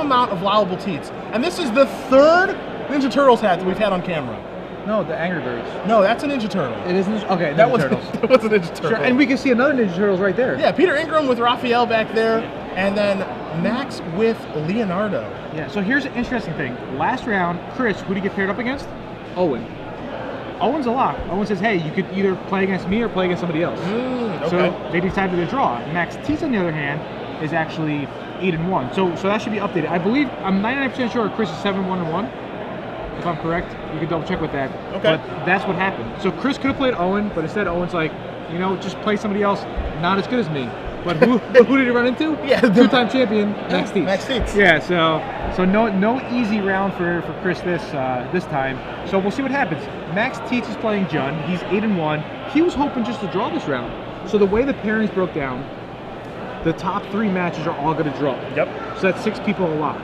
amount of allowable Tietze. And this is the third Ninja Turtles hat that we've had on camera. No, the Angry Birds. No, that's a Ninja Turtle. It isn't? Okay, that Ninja was Turtles. That was a Ninja Turtle. Sure, and we can see another Ninja Turtles right there. Yeah, Peter Ingram with Raphael back there, and then Max with Leonardo. Yeah, so here's an interesting thing. Last round, Chris, who did he get paired up against? Owen. Owen's a lock. Owen says, hey, you could either play against me or play against somebody else. Okay. So they decided to draw. Max Tietze, on the other hand, is actually 8-1. So that should be updated. I believe, I'm 99% sure Chris is 7-1-1. If I'm correct, you can double check with that. Okay. But that's what happened. So Chris could have played Owen, but instead Owen's like, you know, just play somebody else not as good as me. But who did he run into? Yeah, two-time champion, Max Tietze. Max Tietze. Yeah, so no easy round for Chris this time. So we'll see what happens. Max Tietze is playing Jun. He's 8-1. He was hoping just to draw this round. So the way the pairings broke down, the top 3 matches are all going to draw. Yep. So that's 6 people a lock.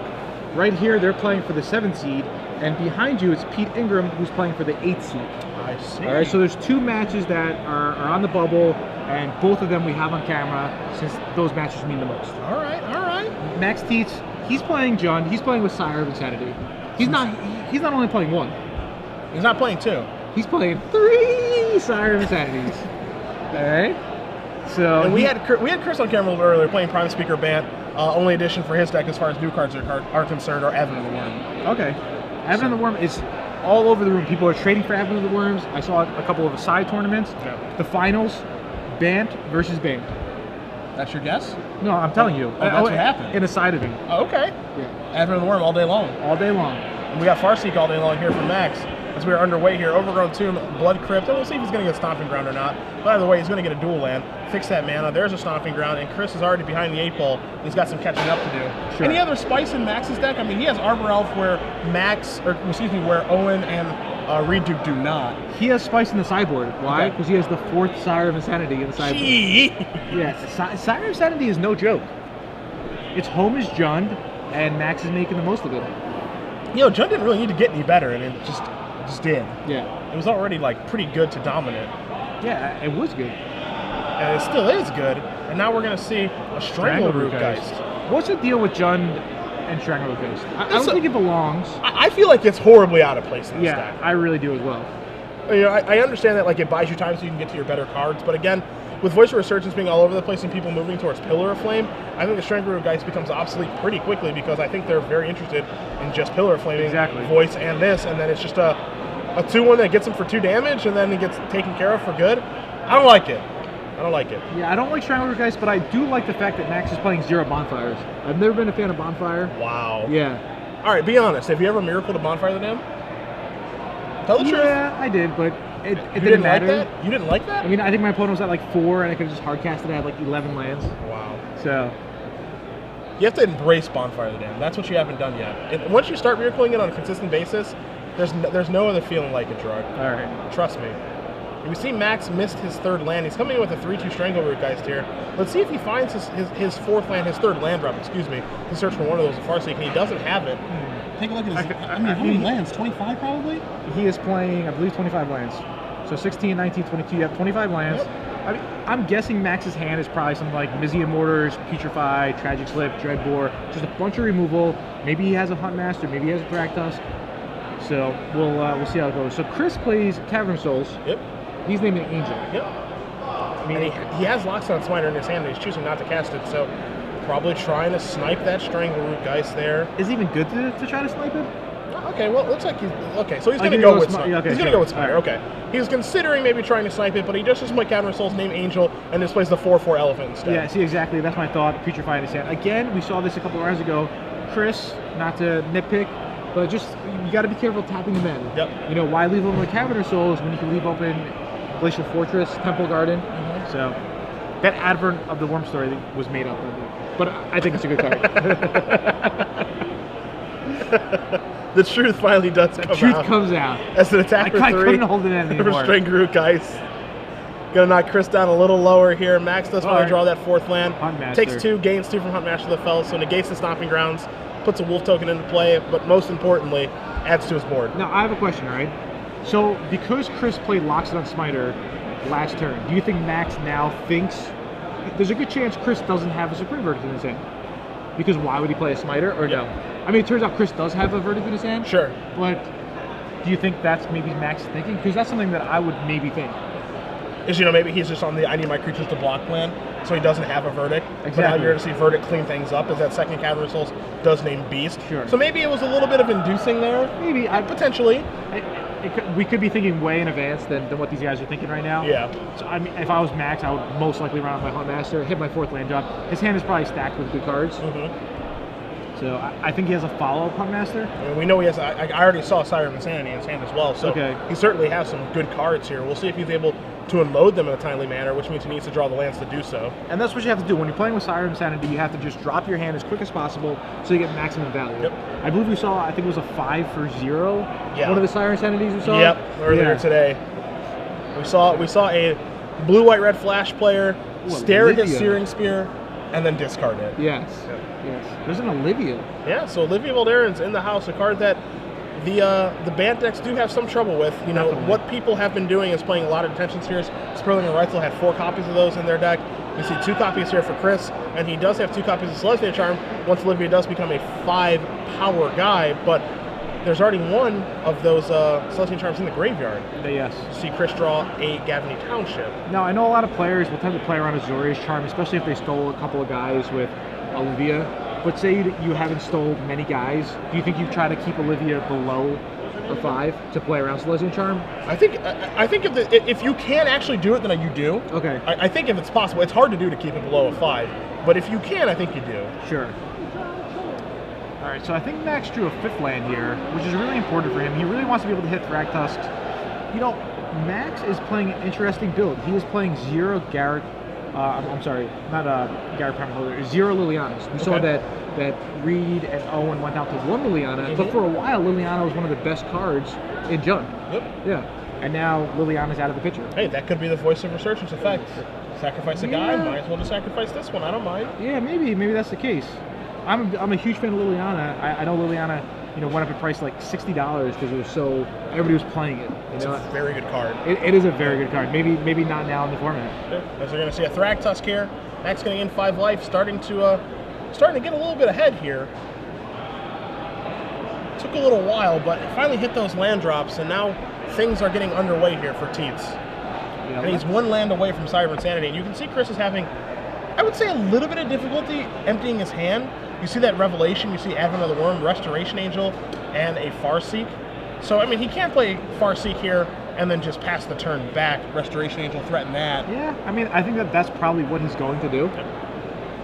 Right here, they're playing for the 7th seed, and behind you it's Pete Ingram, who's playing for the 8th seed. I see. All right, so there's 2 matches that are on the bubble, and both of them we have on camera since those matches mean the most. All right. Max Tietze, he's playing Jun. He's playing with Sire of Insanity. He's not only playing 1. He's not playing 2. He's playing 3 Sire of Insanities. All right. So and we had Chris on camera a little earlier playing Prime Speaker Bant. Only addition for his deck as far as new cards are concerned are Evan of the Worm. Okay. Evan of the Worm is all over the room. People are trading for Evan of the Worms. I saw a couple of side tournaments. Yeah. The finals, Bant versus Bant. That's your guess? No, I'm telling you. That's what happened. In a side event. Oh, okay. Yeah. Evan of the Worm all day long. All day long. And we got Farseek all day long here from Max. As we are underway here, Overgrown Tomb, Blood Crypt, and we'll see if he's going to get Stomping Ground or not. But either way, he's going to get a dual land, fix that mana. There's a Stomping Ground, and Chris is already behind the 8 ball. He's got some catching up to do. Sure. Any other spice in Max's deck? I mean, he has Arbor Elf where where Owen and Reed Duke do not. He has spice in the sideboard. Why? Okay. Because he has the 4th Sire of Insanity in the sideboard. Gee. Yes, Sire of Insanity is no joke. Its home is Jund, and Max is making the most of it. You know, Jund didn't really need to get any better, and it just did. Yeah. It was already like pretty good to dominant. Yeah, it was good. And it still is good. And now we're going to see a Strangleroot Geist. What's the deal with Jund and Strangleroot Geist? I don't think it belongs. I feel like it's horribly out of place in this deck. I really do as well. You know, I understand that like it buys you time so you can get to your better cards, but again, with Voice of Resurgence being all over the place and people moving towards Pillar of Flame, I think the Strangleroot Geist becomes obsolete pretty quickly because I think they're very interested in just Pillar of Flaming, Voice, and this, and then it's just a 2-1 that gets him for 2 damage, and then he gets taken care of for good. I don't like it. Yeah, I don't like Strangleroot Geist, but I do like the fact that Max is playing 0 Bonfires. I've never been a fan of Bonfire. Wow. Yeah. All right, be honest. Have you ever Miracle to Bonfire the Dam? Tell the truth. Yeah, I did, but it didn't matter. like that? You didn't like that? I mean, I think my opponent was at like 4, and I could have just hardcasted it. I had like 11 lands. Wow. So you have to embrace Bonfire the Dam. That's what you haven't done yet. And once you start miracling it on a consistent basis, there's no other feeling like it, Gerard. All right. Trust me. We see Max missed his 3rd land. He's coming in with a 3/2 Strangleroot Geist here. Let's see if he finds his 4th land, his 3rd land drop, excuse me, to search for one of those at Farseek, and he doesn't have it. Take a look at his... I mean, how many lands? 25 probably? He is playing, I believe, 25 lands. So 16, 19, 22, you have 25 lands. Yep. I mean, I'm guessing Max's hand is probably something like Mizzium Mortars, Putrefy, Tragic Slip, Dreadbore, just a bunch of removal. Maybe he has a Hunt Master, maybe he has a Thragtusk. So we'll see how it goes. So Chris plays Cavern Souls. Yep. He's named an Angel. Yep. I mean, he has Lockstone Smiter in his hand, and he's choosing not to cast it, so probably trying to snipe that Strangleroot Geist there. Is it even good to try to snipe it? Okay, well, it looks like he's... Okay, so he's going to go with Smiter. Okay, he's going to go with Smiter, okay. He's considering maybe trying to snipe it, but he just might Cavern Souls, name Angel, and displays the 4/4 Elephant instead. Yeah, see, exactly. That's my thought. Putrefy in his hand. Again, we saw this a couple of rounds ago. Chris, not to nitpick, but just, you got to be careful tapping them in. Yep. You know, why leave open with Cavern Souls when you can leave open Glacial Fortress, Temple Garden? So, that advert of the Worm story was made up. But I think it's a good card. The truth finally does come out. The truth comes out. As an attacker I couldn't hold it in anymore. Strangleroot Geist. Gonna knock Chris down a little lower here. Max does finally draw that 4th land. Hunt Master. Takes 2, gains 2 from Hunt Master of the Fells, so negates the Stomping Grounds, puts a Wolf token into play, but most importantly, adds to his board. Now, I have a question, all right? So, because Chris played Lockstone Smiter last turn, do you think Max now thinks... There's a good chance Chris doesn't have a Supreme Verdict in his hand. Because why would he play a Smiter or no? I mean, it turns out Chris does have a verdict in his hand. Sure. But do you think that's maybe Max's thinking? Because that's something that I would maybe think. Is, you know, maybe he's just on the I need my creatures to block plan, so he doesn't have a verdict. Exactly. But now you're going to see verdict clean things up, as that second Cavalry Souls does name Beast. Sure. So maybe it was a little bit of inducing there. Maybe. Potentially. We could be thinking way in advance than what these guys are thinking right now. Yeah. So I mean, if I was Max, I would most likely run out my Huntmaster, hit my 4th land drop. His hand is probably stacked with good cards. So I think he has a follow-up Huntmaster. I mean, we know he has. I already saw Siren Insanity in his hand as well, so he certainly has some good cards here. We'll see if he's able to unload them in a timely manner, which means he needs to draw the lands to do so. And that's what you have to do. When you're playing with Siren Insanity, you have to just drop your hand as quick as possible so you get maximum value. Yep. I believe we saw, I think it was a 5 for 0. Yeah. One of the Siren Insanities we saw? Yep, earlier today. We saw a blue-white-red flash player stare at his Searing Spear and then discard it. Yes. Yes. There's an Olivia. Yeah, so Olivia Valderan's in the house, a card that the banned decks do have some trouble with. You know, what people have been doing is playing a lot of Detention Spheres. Sperling and Reitzel had 4 copies of those in their deck. You see 2 copies here for Chris, and he does have 2 copies of Celestia Charm once Olivia does become a 5 power guy, but there's already 1 of those Celestia Charms in the graveyard. Yes. You see Chris draw a Gavany Township. Now, I know a lot of players will tend to play around Azorius Charm, especially if they stole a couple of guys with Olivia. But say you haven't stole many guys, do you think you try to keep Olivia below a 5 to play around Celestia Charm? I think if you can actually do it, then you do. Okay. I think if it's possible, it's hard to do to keep it below a 5, but if you can, I think you do. Sure. All right, so I think Max drew a 5th land here, which is really important for him. He really wants to be able to hit Thragtusks. You know, Max is playing an interesting build. He is playing 0 Garrett. I'm sorry, not Garrett Prime Holder, 0 Lilianas. We saw that Reed and Owen went out to 1 Liliana, but for a while Liliana was one of the best cards in Jund. Yep. Yeah. And now Liliana's out of the picture. Hey, that could be the Voice of Resurgence effect. Sacrifice a guy, might as well just sacrifice this one. I don't mind. Yeah, maybe that's the case. I'm a huge fan of Liliana. I know Liliana, you know, went up in price like $60 because it was so everybody was playing it. It's a very good card. It is a very good card. Maybe not now in the format. As we're going to see a Thragtusk here. Max going to gain 5 life, starting to get a little bit ahead here. Took a little while, but finally hit those land drops, and now things are getting underway here for Tietze. Yeah, and he's 1 land away from Siren Insanity, and you can see Chris is having, I would say, a little bit of difficulty emptying his hand. You see that Revelation, you see Advent of the Worm, Restoration Angel, and a Farseek. So, I mean, he can't play Farseek here and then just pass the turn back. Restoration Angel threaten that. Yeah, I mean, I think that's probably what he's going to do. Yep.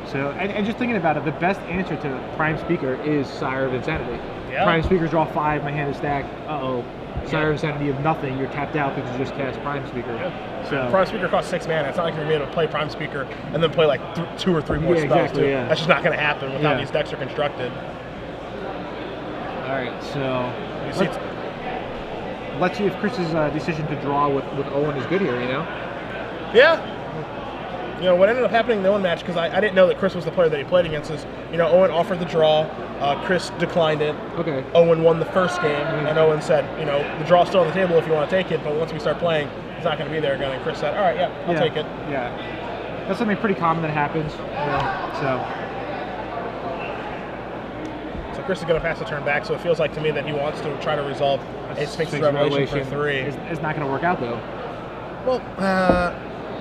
So, and just thinking about it, the best answer to Prime Speaker is Sire of Insanity. Yeah. Prime Speaker draw 5, my hand is stacked. Sire of Insanity of nothing, you're tapped out because you just cast Prime Speaker. Yeah. So Prime Speaker costs 6 mana. It's not like you're going to be able to play Prime Speaker and then play like 2 or 3 more spells. Exactly, too. Yeah. That's just not going to happen with how these decks are constructed. All right, so let's see if Chris's decision to draw with Owen is good here, you know? Yeah. You know, what ended up happening in the Owen match, because I didn't know that Chris was the player that he played against, is, you know, Owen offered the draw, Chris declined it. Okay. Owen won the first game, and Owen said, you know, the draw's still on the table if you want to take it, but once we start playing, it's not going to be there again. And Chris said, all right, I'll take it. Yeah. That's something pretty common that happens. So Chris is going to pass the turn back, so it feels like to me that he wants to try to resolve a Sphinx's Revelation for 3. It's not going to work out, though. Well,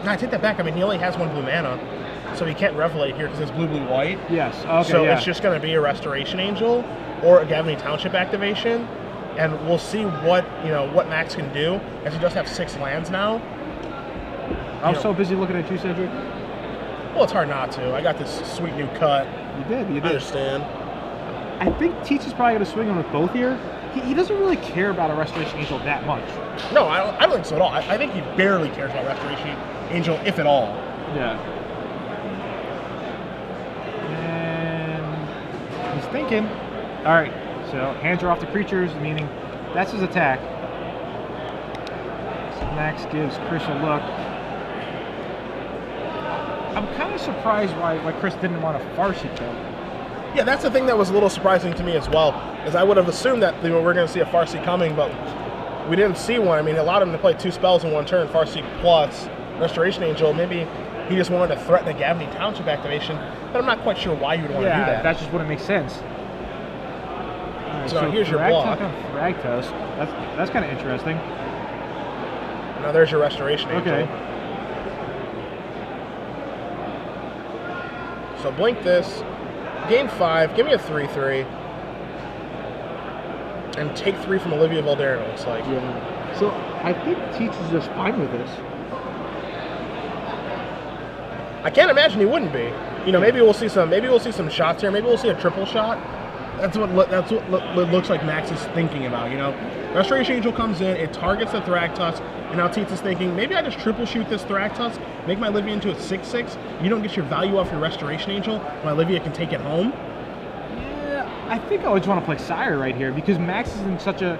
no, I take that back. I mean, he only has 1 blue mana, so he can't Revelate here because it's blue-blue-white. Yes, okay, so it's just going to be a Restoration Angel or a Gavany Township activation, and we'll see what Max can do, as he does have 6 lands now. I was so busy looking at you, Cedric. Well, it's hard not to. I got this sweet new cut. You did. I understand. I think Tietze is probably going to swing on with both here. He doesn't really care about a Restoration Angel that much. No, I don't think so at all. I think he barely cares about Restoration Angel, if at all. Yeah. And he's thinking. All right, so hands are off the creatures, meaning that's his attack. So Max gives Chris a look. I'm kind of surprised why Chris didn't want a Farseek though. Yeah, that's the thing that was a little surprising to me as well, is I would have assumed that we're going to see a Farseek coming, but we didn't see one. I mean, it allowed him to play 2 spells in 1 turn, Farseek plus Restoration Angel. Maybe he just wanted to threaten a Gavney Township activation, but I'm not quite sure why you would want to do that. That just wouldn't make sense. Right, so here's your block. Thragtusk. That's kind of interesting. Now there's your Restoration Angel. Okay. So blink this. Game 5, give me a 3/3. And take 3 from Olivia Valderno, it looks like. Yeah. So I think Tietze is just fine with this. I can't imagine he wouldn't be. You know, maybe we'll see some shots here. Maybe we'll see a triple shot. That's what looks like Max is thinking about, you know. Restoration Angel comes in, it targets the Thragtusk, and now Tietze is thinking, maybe I just triple shoot this Thragtusk, make my Olivia into a 6/6. You don't get your value off your Restoration Angel, my Olivia can take it home. Yeah, I think I would just want to play Sire right here because Max is in such a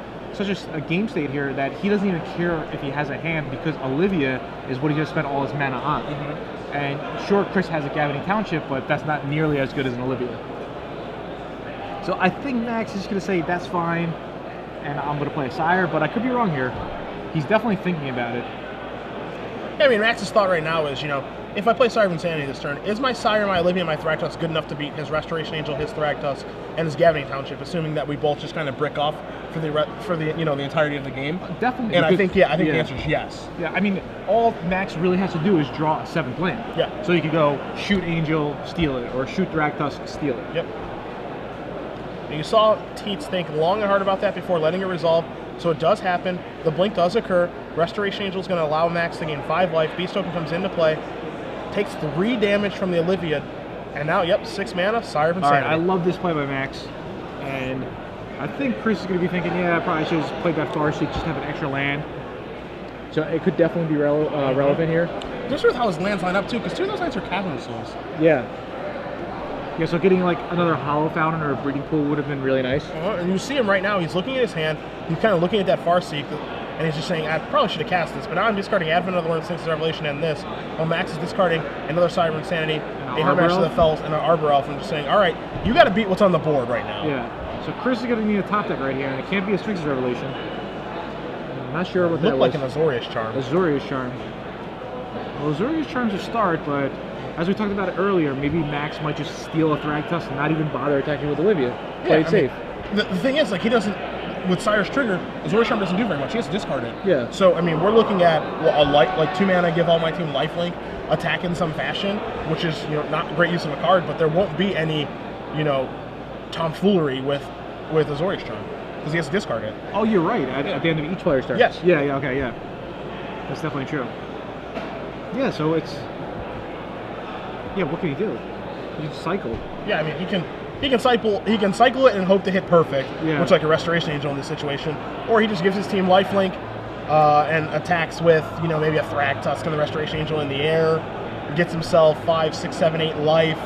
game state here that he doesn't even care if he has a hand because Olivia is what he just spent all his mana on. Mm-hmm. And sure, Chris has a Gavney Township, but that's not nearly as good as an Olivia. So I think Max is going to say that's fine, and I'm going to play a Sire, but I could be wrong here. He's definitely thinking about it. Yeah, I mean, Max's thought right now is, you know, if I play Sire of Insanity this turn, is my Sire, my Olivia, and my Thragtusk good enough to beat his Restoration Angel, his Thragtusk, and his Gavney Township, assuming that we both just kind of brick off for the you know, the entirety of the game? Definitely. And I think the answer is yes. Yeah, I mean, all Max really has to do is draw a 7th land. Yeah. So you could go shoot Angel, steal it, or shoot Thragtusk, steal it. Yep. And you saw Tietze think long and hard about that before letting it resolve. So it does happen. The blink does occur. Restoration Angel is going to allow Max to gain 5 life. Beast Token comes into play. Takes 3 damage from the Olivia. And now, yep, 6 mana, Sire of Insanity. All right, I love this play by Max. And I think Chris is going to be thinking, yeah, I probably should have just played that Farseek, just have an extra land. So it could definitely be relevant here. Just with how his lands line up, too, because 2 of those lands are Chasm of Souls. Yeah. Yeah, so getting like another Hollow Fountain or a Breeding Pool would have been really nice. And you see him right now, he's looking at his hand, he's kind of looking at that Farseek, and he's just saying, I probably should have cast this, but now I'm discarding Advent of the Learned Sphinx's Revelation and this, while Max is discarding another Sire of Insanity, a Hermash of the Fells, and an Arbor Elf, and just saying, alright, you got to beat what's on the board right now. Yeah, so Chris is going to need a top deck right here, and it can't be a Sphinx's Revelation. I'm not sure what that was. Looked like an Azorius Charm. Azorius Charm. Well, Azorius Charm's a start, but as we talked about it earlier, maybe Max might just steal a Thragtusk and not even bother attacking with Olivia. Play it safe. The thing is, like, he doesn't, with Sire's Trigger, Azorius Charm doesn't do very much. He has to discard it. Yeah. So, I mean, we're looking at like 2 mana, give all my team lifelink, attack in some fashion, which is, you know, not a great use of a card, but there won't be any, you know, tomfoolery with Azorius Charm, because he has to discard it. Oh, you're right. At the end of each player's turn. Yes. Yeah, okay, yeah. That's definitely true. Yeah, so it's... Yeah, what can he do? He can cycle. Yeah, I mean, he can cycle it and hope to hit perfect, which like a Restoration Angel in this situation, or he just gives his team lifelink and attacks with, you know, maybe a Thragtusk and the Restoration Angel in the air, gets himself 5, 6, 7, 8 life,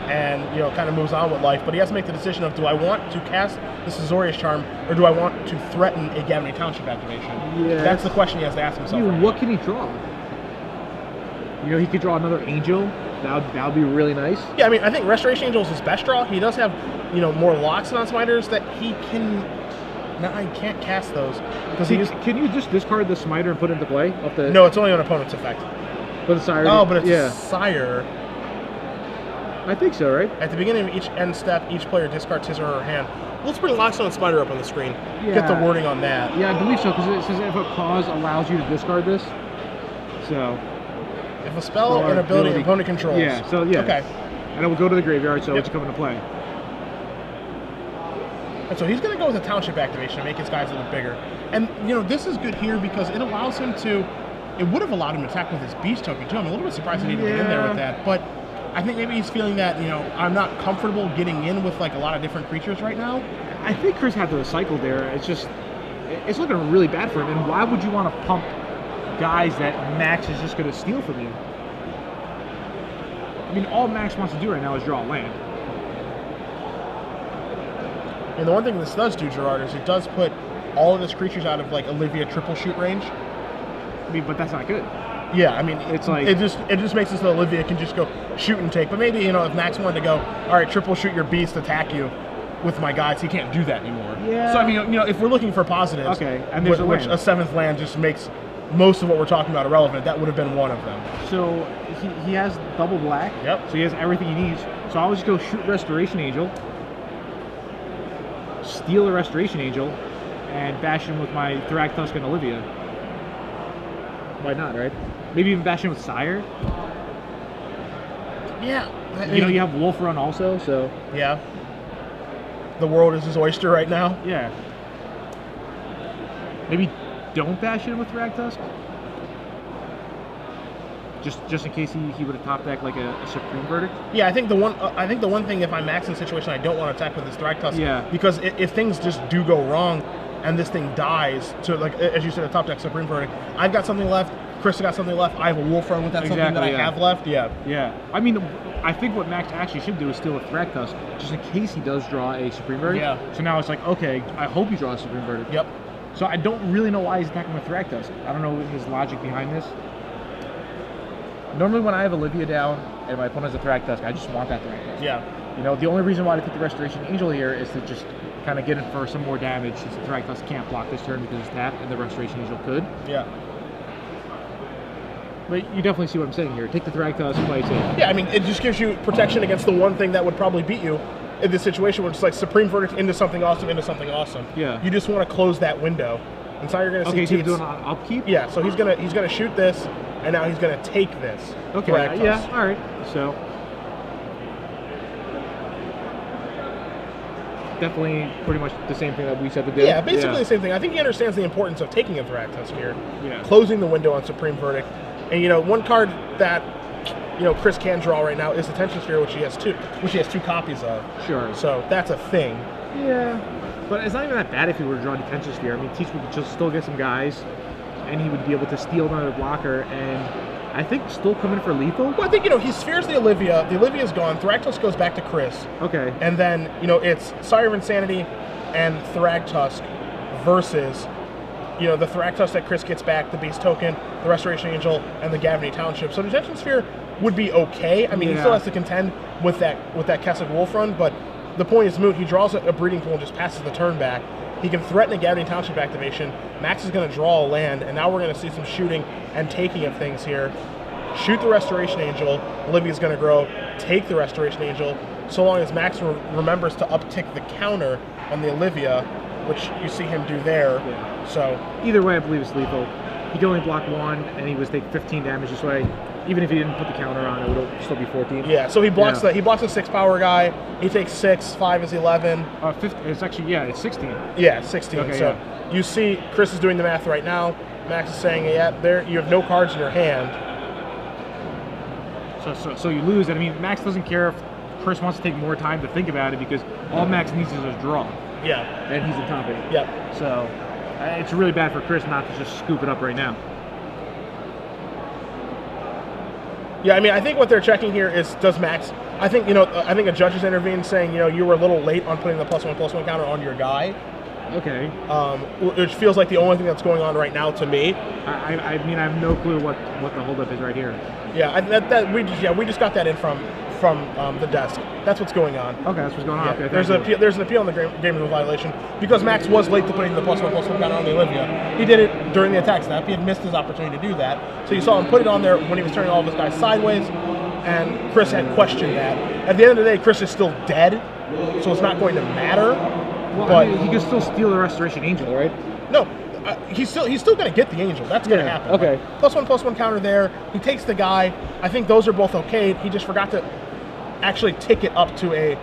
and, you know, kind of moves on with life. But he has to make the decision of, do I want to cast this Azorius Charm, or do I want to threaten a Gavney Township activation? Yeah. That's the question he has to ask himself. Right, what can he draw? You know, he could draw another Angel. That would be really nice. Yeah, I mean, I think Restoration Angel is his best draw. He does have, you know, more locks on Smiters that he can... No, I can't cast those. Can you just discard the Smiter and put it into play? Off the... No, it's only on opponent's effect. But the Sire... Oh, but it's a Sire. I think so, right? At the beginning of each end step, each player discards his or her hand. Let's bring Lockstone and Smiter up on the screen. Yeah. Get the wording on that. Yeah, I believe so, because it says if a cause allows you to discard this. So... If a spell or an ability the opponent controls. Yeah, so yeah. Okay. And it will go to the graveyard, so it's coming to play. And so he's going to go with a Township activation to make his guys a little bigger. And, you know, this is good here because it allows him to... It would have allowed him to attack with his Beast Token, too. I'm a little bit surprised he didn't get in there with that. But I think maybe he's feeling that, you know, I'm not comfortable getting in with, like, a lot of different creatures right now. I think Chris had to recycle there. It's just... It's looking really bad for him. And why would you want to pump guys that Max is just going to steal from you? I mean, all Max wants to do right now is draw a land. And the one thing this does do, Gerard, is it does put all of his creatures out of, like, Olivia triple shoot range. I mean, but that's not good. Yeah, I mean, it's like... It just makes it so Olivia can just go shoot and take. But maybe, you know, if Max wanted to go, all right, triple shoot your beast, attack you with my guys, he can't do that anymore. Yeah. So, I mean, you know, if we're looking for positives, okay, and there's which a 7th land just makes most of what we're talking about irrelevant. That would have been one of them. So he has double black. Yep. So he has everything he needs. So I'll just go shoot Restoration Angel, steal a Restoration Angel, and bash him with my Thragtusk and Olivia. Why not, right? Maybe even bash him with Sire. Yeah. You know, you have Wolf Run also, so... Yeah. The world is his oyster right now. Yeah. Maybe don't bash him with Thragtusk? Just in case he would have top deck like a Supreme Verdict. Yeah, I think the one thing, if I'm Max in the situation, I don't want to attack with this Thragtusk. Yeah. Because if things just do go wrong, and this thing dies to, like, as you said, a top deck Supreme Verdict, I've got something left. Chris has got something left. I have a Wolf Run with that something that I have left. Yeah. Yeah. I mean, I think what Max actually should do is steal a Thragtusk, just in case he does draw a Supreme Verdict. Yeah. So now it's like, okay, I hope he draws a Supreme Verdict. Yep. So I don't really know why he's attacking with Thragtusk. I don't know his logic behind this. Normally when I have Olivia down and my opponent has a Thragtusk, I just want that Thragtusk. Yeah. You know, the only reason why I take the Restoration Angel here is to just kind of get in for some more damage, since the Thragtusk can't block this turn because it's tapped, and the Restoration Angel could. Yeah. But you definitely see what I'm saying here. Take the Thragtusk, play safe. Yeah, I mean, it just gives you protection against the one thing that would probably beat you in this situation, which is like Supreme Verdict into something awesome, into something awesome. Yeah. You just want to close that window. And so you're going to see Okay, so you're Tietze. doing an upkeep? Yeah, so he's gonna shoot this, and now he's gonna take this. Okay, Thragtusk. yeah, all right. So definitely pretty much the same thing that we said to do. Yeah, basically the same thing. I think he understands the importance of taking a Thragtusk here, Yeah. closing the window on Supreme Verdict, and one card that Chris can draw right now is the Tension Sphere, which he has two copies of. Sure. So that's a thing. Yeah, but it's not even that bad if he were to draw Detention Sphere. I mean, Tietze would just still get some guys, and he would be able to steal another blocker, and I think still come in for lethal. Well, I think he spheres the Olivia. The Olivia's gone. Thragtusk goes back to Chris. Okay. And then it's Sire of Insanity and Thragtusk versus the Thragtusk that Chris gets back, the base token, the Restoration Angel, and the Gavany Township. So Detention Sphere would be okay. I mean, he still has to contend with that Kessig Wolf Run, but the point is moot. He draws a breeding pool and just passes the turn back. He can threaten a Gavany Township activation. Max is going to draw a land, and now we're going to see some shooting and taking of things here. Shoot the Restoration Angel. Olivia's going to grow. Take the Restoration Angel. So long as Max remembers to uptick the counter on the Olivia, which you see him do there. Yeah. So either way, I believe it's lethal. He can only block one, and he was take 15 damage this way. Even if he didn't put the counter on, it would still be 14. Yeah, so he blocks he blocks a 6-power guy. He takes 6, 5 is 11. 15, it's actually, it's 16. Yeah, 16. Okay, so you see Chris is doing the math right now. Max is saying, there you have no cards in your hand. So you lose, and I mean, Max doesn't care if Chris wants to take more time to think about it, because all Max needs is a draw. Yeah. And he's in top 8. Yep. So it's really bad for Chris not to just scoop it up right now. Yeah, I mean, I think what they're checking here is, does Max... I think a judge has intervened saying, you were a little late on putting the +1/+1 counter on your guy. Okay. Which feels like the only thing that's going on right now to me. I mean, I have no clue what the holdup is right here. Yeah, we just got that in from the desk. That's what's going on. Okay, that's what's going on. Yeah, okay, there's an appeal on the game rule violation because Max was late to putting the +1/+1 counter on the Olivia. He did it during the attack snap. He had missed his opportunity to do that. So you saw him put it on there when he was turning all of his guys sideways, and Chris had questioned that. At the end of the day, Chris is still dead, so it's not going to matter. Well, but I mean, he can still steal the Restoration Angel, right? No. He's still going to get the Angel. That's going to happen. Okay. +1/+1 counter there. He takes the guy. I think those are both okay. He just forgot to actually tick it up to a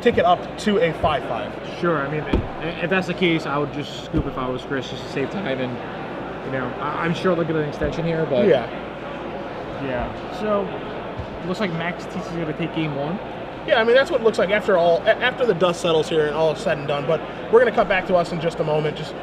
5/5. Sure. I mean, if that's the case, I would just scoop if I was Chris, just to save time. And I'm sure they'll get an extension here, but yeah. So looks like Max Tietze is going to take game 1. Yeah, I mean, that's what it looks like after the dust settles here and all is said and done. But we're going to cut back to us in just a moment, as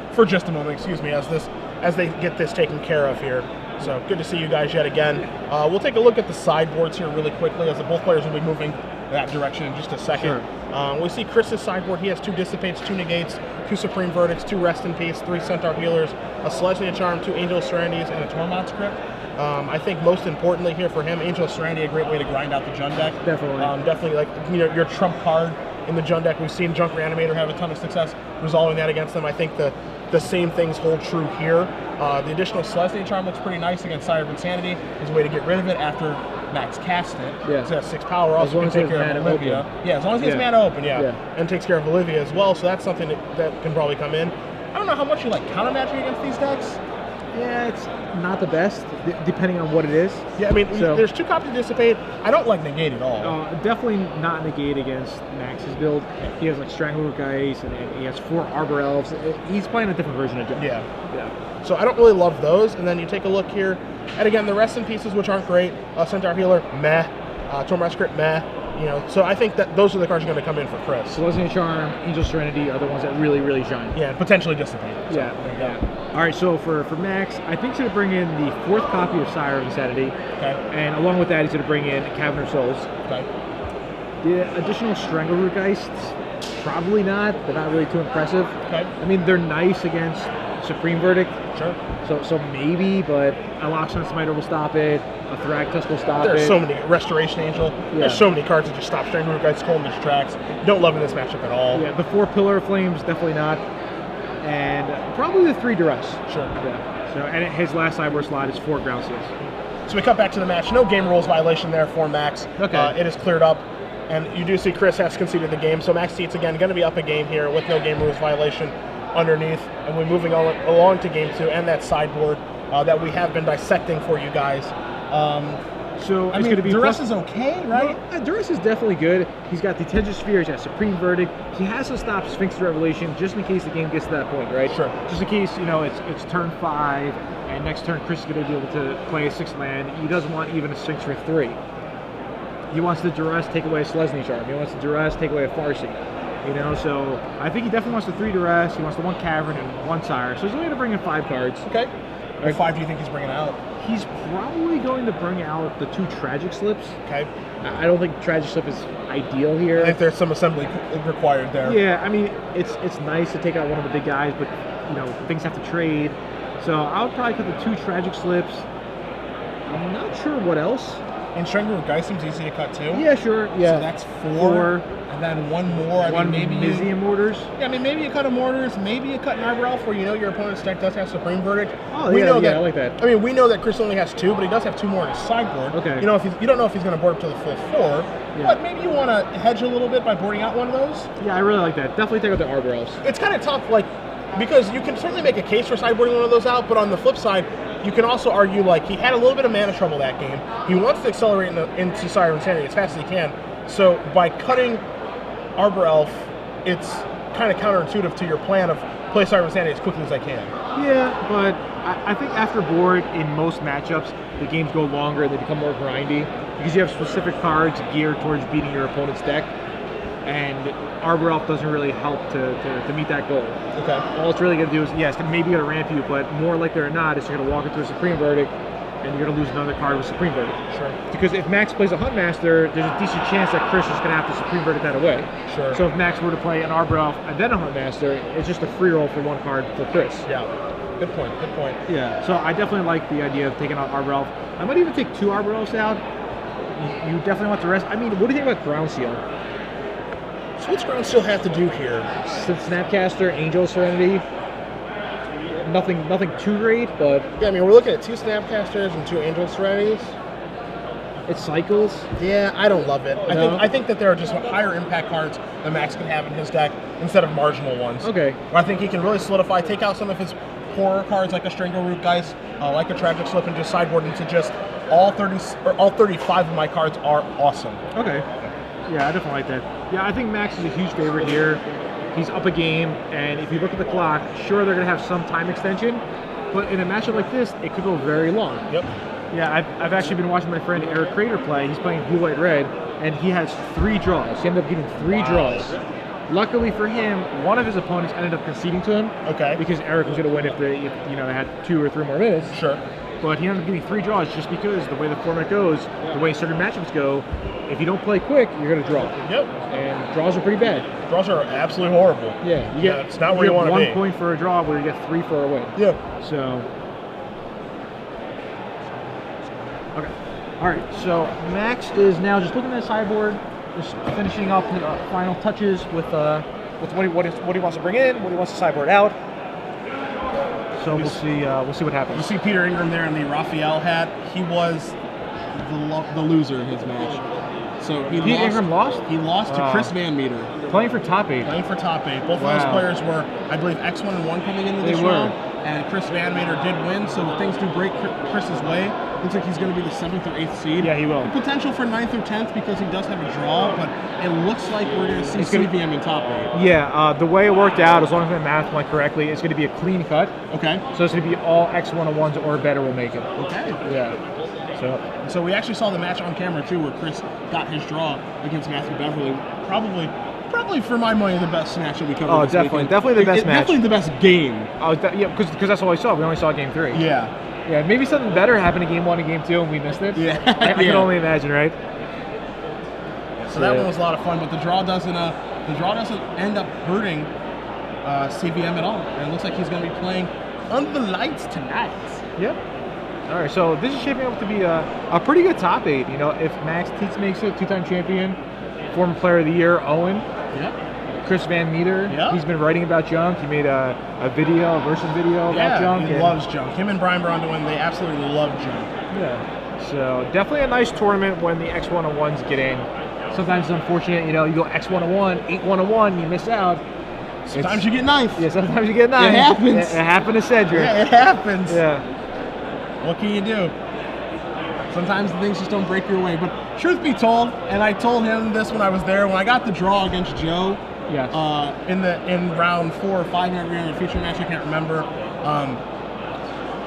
they get this taken care of here. So good to see you guys yet again. We'll take a look at the sideboards here really quickly, as both players will be moving that direction in just a second. Sure. We see Chris's sideboard. He has 2 Dissipates, 2 Negates, 2 Supreme Verdicts, 2 Rest in Peace, 3 Centaur Healers, a Celestia Charm, 2 Angel Serendities, and a Tormod's Crypt. I think most importantly here for him, Angel Serenity, a great way to grind out the Jund deck. Definitely. Definitely, like, your trump card in the Jund deck. We've seen Junk Reanimator have a ton of success resolving that against them. I think the the same things hold true here. The additional Celestia charm looks pretty nice against Sire of Insanity. There's a way to get rid of it after Max cast it. Yeah. So that's 6 power. Also can take care of Olivia. Yeah, as long as he has mana open, and takes care of Olivia as well. So that's something that can probably come in. I don't know how much you like counter matching against these decks. Yeah, it's not the best, depending on what it is. Yeah, I mean, there's 2 copies of Dissipate. I don't like Negate at all. Definitely not Negate against Max's build. He has like Strangleroot Ice, and he has 4 Arbor Elves. He's playing a different version of Junk. Yeah. So I don't really love those. And then you take a look here, and again, the rest in pieces, which aren't great. Centaur Healer, meh. Torm Rescue, meh. You know, so I think that those are the cards are going to come in for Chris. Celestia Charm, Angel Serenity are the ones that really, really shine. Yeah, and potentially Dissipate. So, yeah. All right, so for Max, I think he's going to bring in the 4th copy of Sire of Insanity. Okay. And along with that, he's going to bring in Cavern of Souls. Okay. The additional Strangleroot Geists, probably not. They're not really too impressive. Okay. I mean, they're nice against Supreme Verdict. Sure. So maybe, but a Locksmith Smiter will stop it. A Thragtusk will stop it. There's so many. Restoration Angel. Yeah. There's so many cards that just stop Strangleroot Guys cold in his tracks. Don't love in this matchup at all. Yeah, the 4 Pillar of Flames, definitely not. And probably the 3 Duress. Sure. Yeah. So, and his last sideboard slot is 4 Ground Seals. So we cut back to the match. No game rules violation there for Max. Okay. It is cleared up. And you do see Chris has conceded the game. So Max Tietze, again, going to be up a game here with no game rules violation underneath. And we're moving along to game 2 and that sideboard that we have been dissecting for you guys. So I mean, Duress is okay, right? No, Duress is definitely good. He's got the Detention Sphere, he's got Supreme Verdict. He has to stop Sphinx Revelation just in case the game gets to that point, right? Sure. Just in case, you know, it's turn 5, and next turn Chris is going to be able to play a 6th land. He doesn't want even a Sphinx for 3. He wants the Duress, take away a Selesnya Charm. He wants the Duress, take away a Farseer. You know, so I think he definitely wants the 3 Duress. He wants the 1 Cavern and 1 Sire. So he's only going to bring in 5 cards. Okay. What 5 do you think he's bringing out? He's probably going to bring out the 2 Tragic Slips. Okay. I don't think Tragic Slip is ideal here. I think there's some assembly required there. Yeah, I mean, it's nice to take out one of the big guys, but, you know, things have to trade. So I would probably cut the 2 Tragic Slips. I'm not sure what else. And Strangleroot Geist seems easy to cut too. Yeah, sure. Yeah. So that's 4. And then 1 more. I mean, maybe Mizium Mortars. Yeah, I mean, maybe you cut a Mortars. Maybe you cut an Arbor Elf where you know your opponent's deck does have Supreme Verdict. Oh, yeah, I like that. I mean, we know that Chris only has 2, but he does have 2 more in his sideboard. Okay. You know, you don't know if he's going to board up to the full 4. Yeah. But maybe you want to hedge a little bit by boarding out one of those. Yeah, I really like that. Definitely take out the Arbor Elves. It's kind of tough, like, because you can certainly make a case for sideboarding one of those out, but on the flip side, you can also argue, like, he had a little bit of mana trouble that game. He wants to accelerate into Sire of Insanity as fast as he can. So by cutting Arbor Elf, it's kind of counterintuitive to your plan of play Sire of Insanity as quickly as I can. Yeah, but I think after board, in most matchups, the games go longer and they become more grindy because you have specific cards geared towards beating your opponent's deck. And Arbor Elf doesn't really help to meet that goal. Okay. All it's really going to do is, yeah, it's maybe going to ramp you, but more likely or not, it's you're going to walk into a Supreme Verdict, and you're going to lose another card with Supreme Verdict. Sure. Because if Max plays a Huntmaster, there's a decent chance that Chris is going to have to Supreme Verdict that away. Sure. So if Max were to play an Arbor Elf and then a Huntmaster, it's just a free roll for 1 card for Chris. Yeah. Good point. Good point. Yeah. So I definitely like the idea of taking out Arbor Elf. I might even take 2 Arbor Elves out. You definitely want the rest. I mean, what do you think about Ground Seal? So what's Ground Seal have to do here? Snapcaster, Angel Serenity. Nothing too great, but yeah, I mean, we're looking at 2 Snapcasters and 2 Angel Serenities. It cycles. Yeah, I don't love it. No? I think that there are just higher impact cards that Max can have in his deck instead of marginal ones. Okay. I think he can really solidify, take out some of his poorer cards like a Strangleroot Geist, like a Tragic Slip, and just sideboard into just all 35 of my cards are awesome. Okay. Yeah, I definitely like that. Yeah, I think Max is a huge favorite here. He's up a game, and if you look at the clock, sure, they're going to have some time extension, but in a matchup like this, it could go very long. Yep. Yeah, I've actually been watching my friend Eric Crater play. He's playing Blue, White, Red, and he has 3 draws. He ended up getting 3 draws. Luckily for him, one of his opponents ended up conceding to him. Okay. Because Eric was going to win if they had 2 or 3 more minutes. Sure. But he ended up getting 3 draws just because the way the format goes, the way certain matchups go, if you don't play quick, you're going to draw. Yep. And draws are pretty bad. Draws are absolutely horrible. Yeah. It's not where you want to be. 1 point for a draw where you get 3 for a win. Yeah. So. Okay. All right. So Max is now just looking at the sideboard, just finishing up the final touches with what he wants to bring in, what he wants to sideboard out. So we'll see what You happens. see Peter Ingram there in the Raphael hat. He was the loser in his match. So Pete Ingram lost? He lost to Chris Van Meter. Playing for top 8. Playing for top 8. Both Wow. of those players were, I believe, X1 and 1 coming into this They were. round. And Chris Van Meter did win, so things do break Chris's way. Looks like he's going to be the 7th or 8th seed. Yeah, he will. The potential for 9th or 10th because he does have a draw, but it looks like we're going to see It's gonna- CVM in top 8. Yeah, the way it worked out, as long as my math went correctly, it's going to be a clean cut. Okay. So it's going to be all X101s or better will make it. Okay. Yeah. So we actually saw the match on camera too, where Chris got his draw against Matthew Beverly. Probably for my money, the best match that we covered. Oh, this weekend. definitely the best match. Definitely the best game. Oh, yeah, because that's all I saw. We only saw game 3. Yeah. Yeah, maybe something better happened in game 1 and game 2 and we missed it. Yeah. I can only imagine, right? So that one was a lot of fun, but the draw doesn't end up hurting CVM at all. And it looks like he's going to be playing under the lights tonight. Yep. All right, so this is shaping up to be a pretty good top 8. You know, if Max Tietze makes it, 2-time champion, former player of the year, Owen. Yep. Chris Van Meter, Yep. He's been writing about junk. He made a versus video about junk. He loves junk. Him and Brian Bronwyn, they absolutely love junk. Yeah. So definitely a nice tournament when the X101s get in. Sometimes it's unfortunate, you know, you go X101, 8-101, you miss out. Sometimes you get 9th. Yeah, sometimes you get 9. It happens. It happened to Cedric. Yeah, it happens. Yeah. What can you do? Sometimes the things just don't break your way. But truth be told, and I told him this when I was there, when I got the draw against Joe, Yes. in round 4 or 5, maybe in a feature match, I can't remember.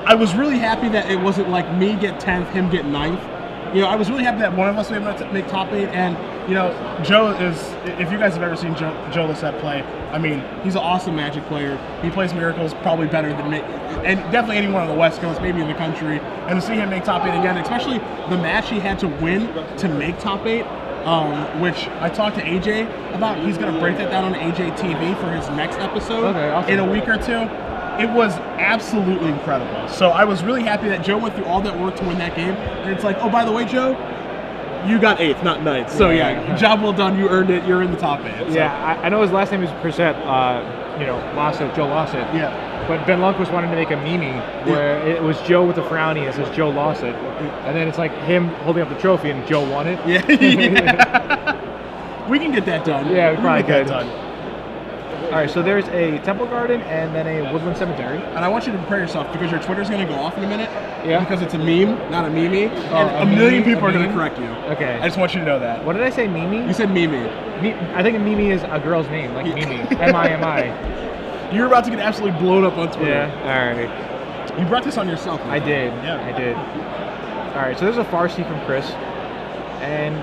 I was really happy that it wasn't like me get 10th, him get 9th. You know, I was really happy that one of us was able to make top 8. And you know, Joe is. If you guys have ever seen Joe Lissette play, I mean, he's an awesome Magic player. He plays Miracles probably better than me, and definitely anyone on the West Coast, maybe in the country. And to see him make top 8 again, especially the match he had to win to make top 8. Which I talked to AJ about. He's going to break that down on AJ TV for his next episode awesome. in a week or 2. It was absolutely incredible. So I was really happy that Joe went through all that work to win that game. And it's like, oh, by the way, Joe, you got 8th, not 9th. So yeah, job well done. You earned it. You're in the top 8. So. Yeah, I know his last name is Percett, Lossett, Joe Lossett. Yeah. But Ben Lundquist wanted to make a meme where it was Joe with a frowny and it says Joe Lossett. And then it's like him holding up the trophy and Joe won it. Yeah. We can get that done. Yeah, we probably can get could. that done. All right, so there's a temple garden and then a woodland cemetery. And I want you to prepare yourself because your Twitter's going to go off in a minute. Yeah. Because it's a meme, not a meme. Oh, And a million meme? people are going to Meme? correct you. Okay. I just want you to know that. What did I say, Mimi? You said meme. I think a Mimi is a girl's name, like Mimi. M-I-M-I. You're about to get absolutely blown up on Twitter. Yeah, all right. You brought this on yourself. I did. Yeah. I did. All right, so there's a Farsi from Chris. And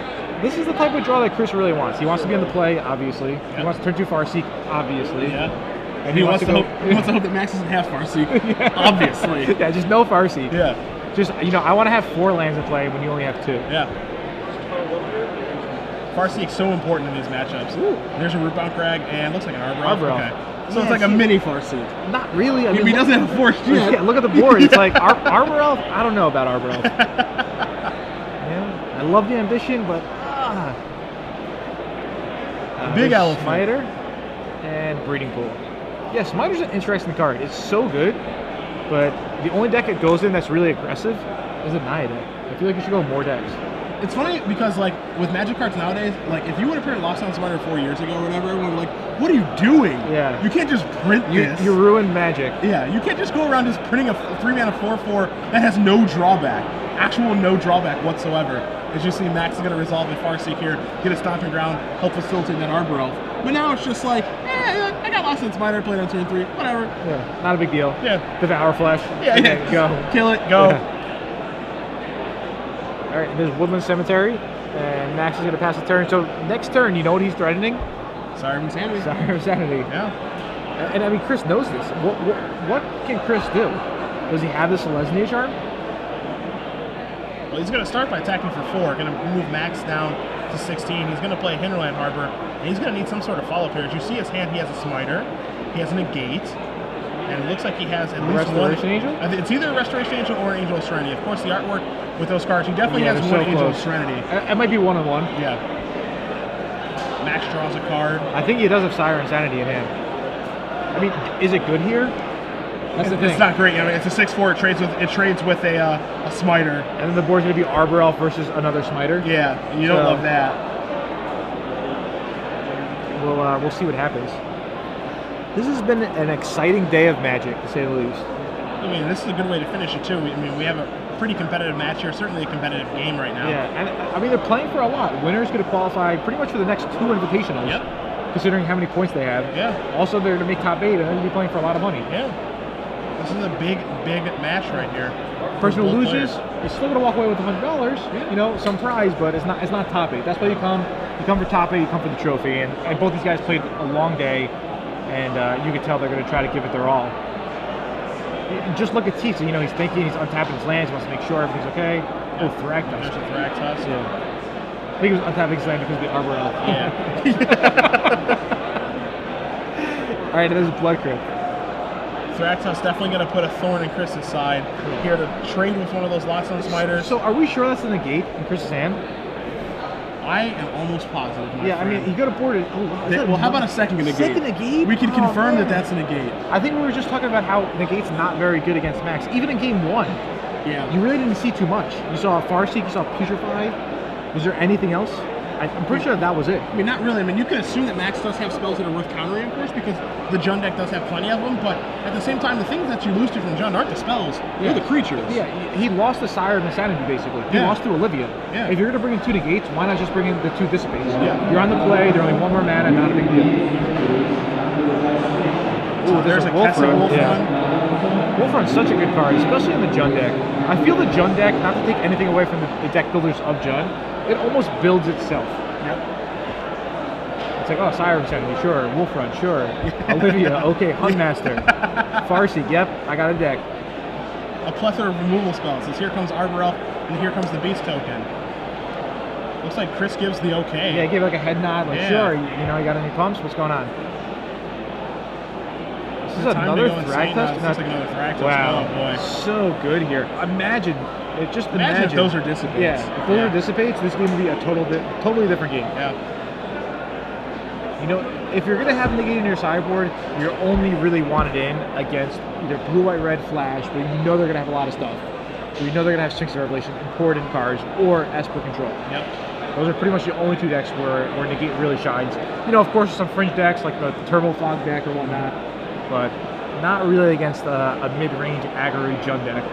this is the type of draw that Chris really wants. He wants to be on the play, obviously. Yep. He wants to turn to Farsi, obviously. Yeah. And He wants to hope that Max doesn't have Farsi. Obviously. Yeah, just no Farsi. Yeah. Just, I want to have 4 lands in play when you only have 2. Yeah. Farsi is so important in these matchups. Ooh. There's a Rootbound Crag and looks like an Arbor. Arbor. Okay. So Yeah, it's like a mini Farsi. Not really. I He mean, doesn't have a force yet. yeah, look at the board. It's like Arbor Elf. I don't know about Arbor Elf. Yeah, I love the ambition, but Big there's elephant. Smiter and Breeding Pool. Yeah, Smiter's an interesting card. It's so good, but the only deck it goes in that's really aggressive is a Naya deck. I feel like you should go more decks. It's funny because, like, with Magic cards nowadays, like, if you would have printed Lockdown Spider 4 years ago or whatever, everyone would be like, what are you doing? Yeah. You can't just print this. You ruined Magic. Yeah, you can't just go around just printing a 3-mana 4/4 that has no drawback. Actual no drawback whatsoever. As you see, Max is going to resolve a Farseek here, get a Stomping Ground, help facilitate that Arbor Elf. But now it's just like, I got Lockdown Spider, played on turn 3, whatever. Yeah, not a big deal. Yeah. Devour Flesh. Yeah, Okay, yeah. go. Kill it, go. Yeah. All right, there's Woodland Cemetery, and Max is going to pass the turn. So next turn, you know what he's threatening? Sorry, Insanity. Sorry of Sanity. Yeah. And I mean, Chris knows this. What can Chris do? Does he have the Selesnya charm? Well, he's going to start by attacking for 4, going to move Max down to 16. He's going to play Hinterland Harbor, and he's going to need some sort of follow-up here. As you see his hand, he has a Smiter, he has a Negate, and it looks like he has at least Restoration one. Angel? I think it's either a Restoration Angel or an Angel of Serenity. Of course, the artwork with those cards, he definitely has they're one so Angel of close. Serenity. It might be 1-on-1. Yeah. Max draws a card. I think he does have Siren Sanity in hand. I mean, is it good here? That's the thing. It's not great. I mean, it's a 6/4. It trades with a smiter. And then the board's going to be Arbor Elf versus another smiter. Yeah, and you don't love that. We'll see what happens. This has been an exciting day of Magic, to say the least. I mean, this is a good way to finish it, too. I mean, we have a pretty competitive match here, certainly a competitive game right now. Yeah, and I mean, they're playing for a lot. Winner's going to qualify pretty much for the next 2 invitationals. Yep. Considering how many points they have. Yeah. Also, they're going to make top 8, and they're going to be playing for a lot of money. Yeah. This is a big match right here. Person who loses is still going to walk away with $100. Yeah. You know, some prize, but it's not top 8. That's why you come for top 8, you come for the trophy. And both these guys played a long day, and you can tell they're going to try to give it their all. Just look at Tietze. You know, he's thinking, he's untapping his lands, wants to make sure everything's okay. Yeah. Oh, Thragtusk. There's a Thragtusk. Yeah. I think he was untapping his land because of the Arbor Elf. Yeah. All right, there's a Blood Crypt. Thragtusk definitely going to put a thorn in Chris's side. Here to trade with one of those Lockstone Smiters. So are we sure that's a negate in Chris's hand? I am almost positive. Yeah, friend. I mean, you could have boarded. Well, how about a second negate? Second negate? We can confirm man. that that's a negate. I think we were just talking about how negate's not very good against Max. Even in game 1, Yeah. you really didn't see too much. You saw Farseek, you saw Putrefy. Was there anything else? I'm pretty sure that was it. I mean, not really. I mean, you could assume that Max does have spells that are worth countering, of course, because the Jund deck does have plenty of them, but at the same time, the things that you lose to from Jund aren't the spells, they're the creatures. Yeah, he lost the Sire and the Sanity, basically. He lost to Olivia. Yeah. If you're going to bring in 2 negates, why not just bring in the 2 dissipates? Yeah. You're on the play, they're only 1 more mana, not a big deal. Ooh, there's a Kessel Wolf yeah. Wolfrun's such a good card, especially in the Jund deck. I feel the Jund deck, not to take anything away from the deck builders of Jund, it almost builds itself. Yep. It's like, oh, Siren Sanity, sure. Wolfrun, sure. Olivia, okay. Huntmaster. Farseek, yep, I got a deck. A plethora of removal spells. Since here comes Arbor Elf, and here comes the Beast token. Looks like Chris gives the okay. Yeah, give like a head nod, like, sure, you know, you got any pumps? What's going on? This is another Thragtusk? Looks like another Thragtusk. Wow. Oh, boy. So good here. Imagine if those are dissipates. Yeah, if those are dissipates, this game would be a totally different game. Yeah. You know, if you're going to have negate in your sideboard, you're only really wanted in against either blue, white, red, flash, but you know they're going to have a lot of stuff. You know they're going to have Sphinx of Revelation, important cards, or Esper Control. Yep. Those are pretty much the only 2 decks where negate really shines. You know, of course, some fringe decks like the Turbo Fog deck or whatnot, but not really against a mid-range aggro Jund deck.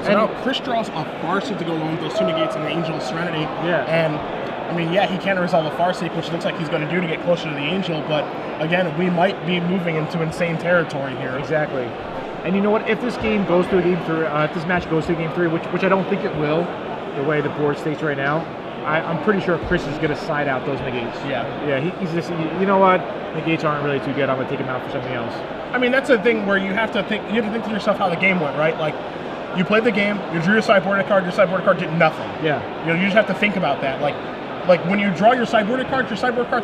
So now Chris draws a Farseek to go along with those 2 negates and the Angel of Serenity. Yeah. And I mean, yeah, he can resolve a Farseek, which looks like he's going to do to get closer to the Angel, but again, we might be moving into insane territory here. Exactly. And you know what? If this game goes to a game 3, if this match goes to a game 3, which I don't think it will, the way the board states right now, I'm pretty sure Chris is going to side out those negates. Yeah. Yeah, he's just, you know what? Negates aren't really too good. I'm going to take him out for something else. I mean, that's the thing where you have to think to yourself how the game went, right? Like, you played the game, you drew your sideboarded card, your sideboarded card did nothing. Yeah. You know, you just have to think about that. Like when you draw your sideboarded cards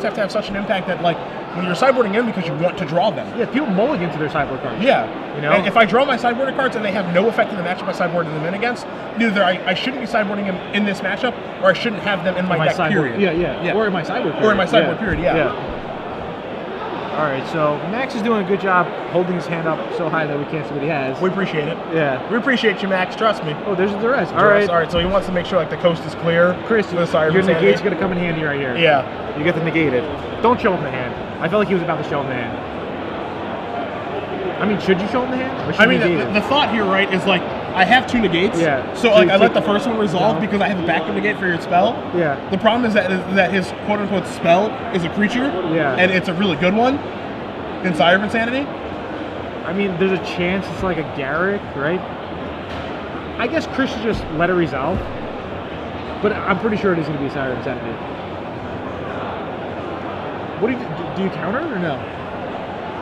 have to have such an impact that, like, when you're sideboarding in because you want to draw them. Yeah, people mulligan to their sideboard cards. Yeah. You know? And if I draw my sideboarded cards and they have no effect in the matchup I sideboarded them in against, either I shouldn't be sideboarding them in this matchup, or I shouldn't have them in my deck, sideboard. period. Yeah. Or in my sideboard period. Or in my sideboard period, yeah. All right, so Max is doing a good job holding his hand up so high that we can't see what he has. We appreciate it. Yeah. We appreciate you, Max. Trust me. Oh, there's the rest. All right. All right, so he wants to make sure, like, the coast is clear. Chris, to the side your negate's going to come in handy right here. Yeah. You get the negated. Don't show him the hand. I felt like he was about to show him the hand. I mean, should you show him the hand? Or should I mean, the thought here, right, is, like, I have 2 negates. Yeah. So, like, I let the first one resolve because I have a backup negate for your spell. Yeah. The problem is that his quote-unquote spell is a creature. Yeah. And it's a really good one. In Sire Insanity? I mean, there's a chance it's like a Garrick, right? I guess Chris should just let it resolve. But I'm pretty sure it is going to be Sire Insanity. What do you counter it or no?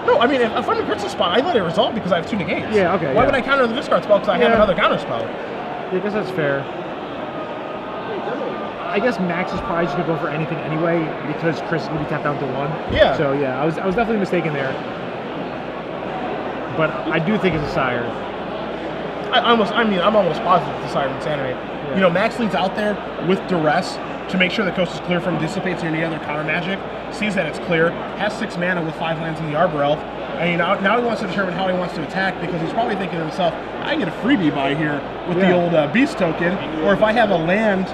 No, I mean, if I'm in Chris's spot, I let it resolve because I have 2 negates. Yeah, okay. Why would I counter the discard spell because I have another counter spell? Yeah, I guess that's fair. I guess Max is probably just going to go for anything anyway because Chris is going to be tapped down to 1. Yeah. So, yeah, I was definitely mistaken there. But I do think it's a Sire. I'm almost positive it's a Sire Insanity. Yeah. You know, Max leads out there with duress, to make sure the coast is clear from dissipates or any other counter magic, sees that it's clear, has 6 mana with 5 lands in the Arbor Elf, and now he wants to determine how he wants to attack, because he's probably thinking to himself, I get a freebie by here with the old beast token, or if I have a land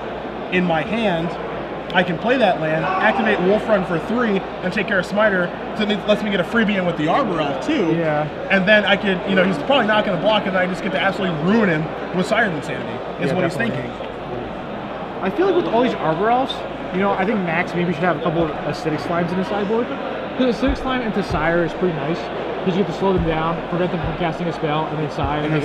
in my hand, I can play that land, activate Wolf Run for 3, and take care of Smiter, so it lets me get a freebie in with the Arbor Elf too. Yeah. And then I could, he's probably not going to block it, and I just get to absolutely ruin him with Siren Insanity, is what he's thinking. I feel like with all these Arbor Elves, I think Max maybe should have a couple of acidic slimes in his sideboard. Because acidic slime into Sire is pretty nice, because you get to slow them down, prevent them from casting a spell, and then Sire. And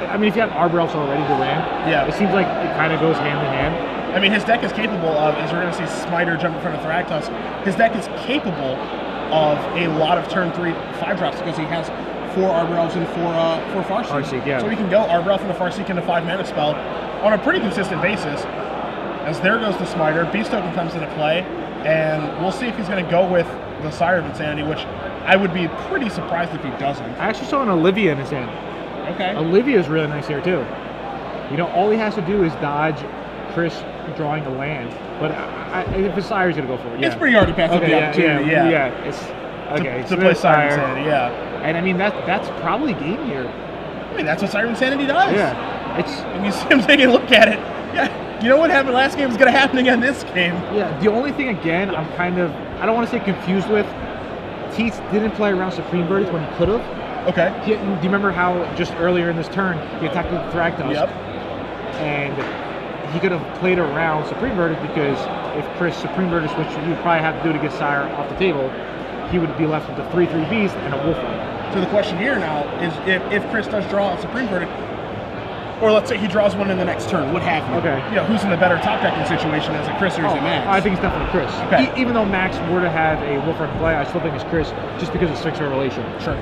I mean, if you have Arbor Elves already to ram, it seems like it kind of goes hand in hand. I mean, his deck is capable of, as we're going to see Smiter jump in front of Thragtusk, his deck is capable of a lot of turn 3 5-drops, because he has 4 Arbor Elves and 4 Farseek. So he can go Arbor Elf and a Farseek into 5 mana spell on a pretty consistent basis. As there goes the Smiter, Beast Token comes into play, and we'll see if he's going to go with the Sire of Insanity, which I would be pretty surprised if he doesn't. I actually saw an Olivia in his hand. Okay. Olivia is really nice here too. All he has to do is dodge Chris drawing a land, but if his Sire's going to go for it, it's pretty hard to pass up the opportunity. It's okay to play Sire Insanity, and I mean that's probably game here. I mean, that's what Sire Insanity does. Yeah, and you see him taking a look at it. Yeah. You know what happened last game is going to happen again this game. Yeah, the only thing, again, I don't want to say confused with, Tietze didn't play around Supreme Verdict when he could have. Okay. Do you remember how just earlier in this turn, he attacked with Thragtusk? Yep. And he could have played around Supreme Verdict, because if Chris Supreme Verdict, which he would probably have to do to get Sire off the table, he would be left with a 3/3 Beast and a Wolf Run. So the question here now is, if Chris does draw a Supreme Verdict, or let's say he draws one in the next turn, what have you? Okay. Who's in the better top decking situation, as a Chris or is it Max? I think it's definitely Chris. Okay. Even though Max were to have a Wolf Run play, I still think it's Chris, just because of 6 Revelation. Sure.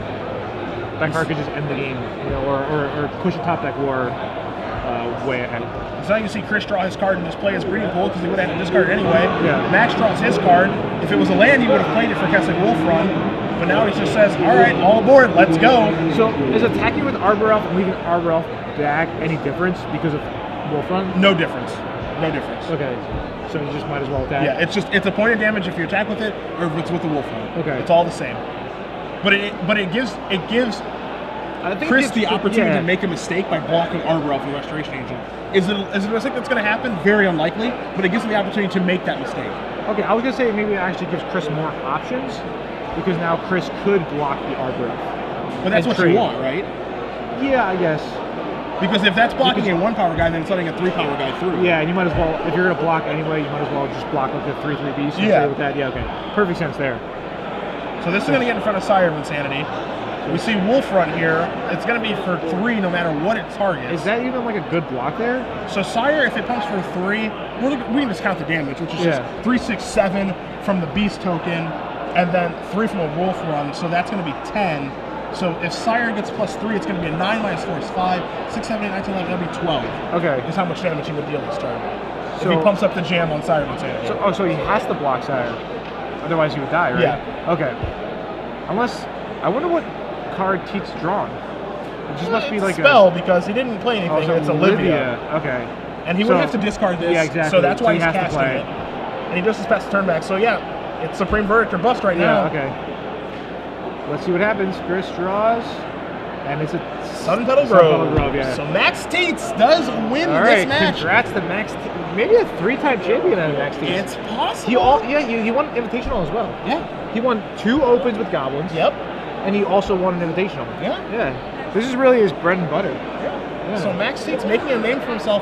That card could just end the game, or push a top deck war way ahead. So now you see Chris draw his card and just play his breeding pool, because he would have had to discard it anyway. Yeah. Max draws his card. If it was a land, he would have played it for casting Wolf Run. But now he just says, all right, all aboard, let's go. So is attacking with Arbor Elf and leaving Arbor Elf back any difference because of Wolf Run? No difference. No difference. Okay. So you just might as well attack? Yeah, it's a point of damage if you attack with it, or if it's with the Wolf Run. Okay. It's all the same. But it gives Chris the opportunity to make a mistake by blocking Arbor Elf and Restoration Angel. Is it a mistake that's going to happen? Very unlikely, but it gives him the opportunity to make that mistake. Okay, I was going to say maybe it actually gives Chris more options, because now Chris could block the Arbor Elf. But that's what you want, right? Yeah, I guess. Because if that's blocking a 1-power guy, then it's letting a 3-power guy through. Yeah, and you might as well, if you're going to block anyway, you might as well just block like a 3/3 Beast. Yeah. With that. Yeah, okay. Perfect sense there. So this is going to get in front of Sire of Insanity. We see Wolf Run here. It's going to be for 3 no matter what it targets. Is that even like a good block there? So Sire, if it pumps for 3, we can just count the damage, which is just 3, 6, 7 from the Beast token, and then 3 from a Wolf Run. So that's going to be 10. So if Sire gets +3, it's going to be a 9 minus 4 is 5, 6, 7, 8, 9, 10, 11, that'll be 12. Okay. Is how much damage he would deal this turn. So, if he pumps up the jam on Sire of Insanity. So he has to block Sire. Otherwise he would die, right? Yeah. Okay. Unless, I wonder what card Tietze drawn. It just must be like spell, because he didn't play anything. It's Olivia. Okay. And he wouldn't have to discard this. Yeah, exactly. So that's why he's has casting to play it. And he just has passed the turn back. So yeah, it's Supreme Verdict or bust right now. Yeah, okay. Let's see what happens. Chris draws, and it's a Sun Petal Grove. Yeah. So Max Tietze does win this match. Congrats to Max. Maybe a 3-time champion out of Max Tietze. It's possible. He won Invitational as well. Yeah. He won 2 opens with Goblins. Yep. And he also won an Invitational. Yeah. Yeah. This is really his bread and butter. Yeah. So Max Tietze making a name for himself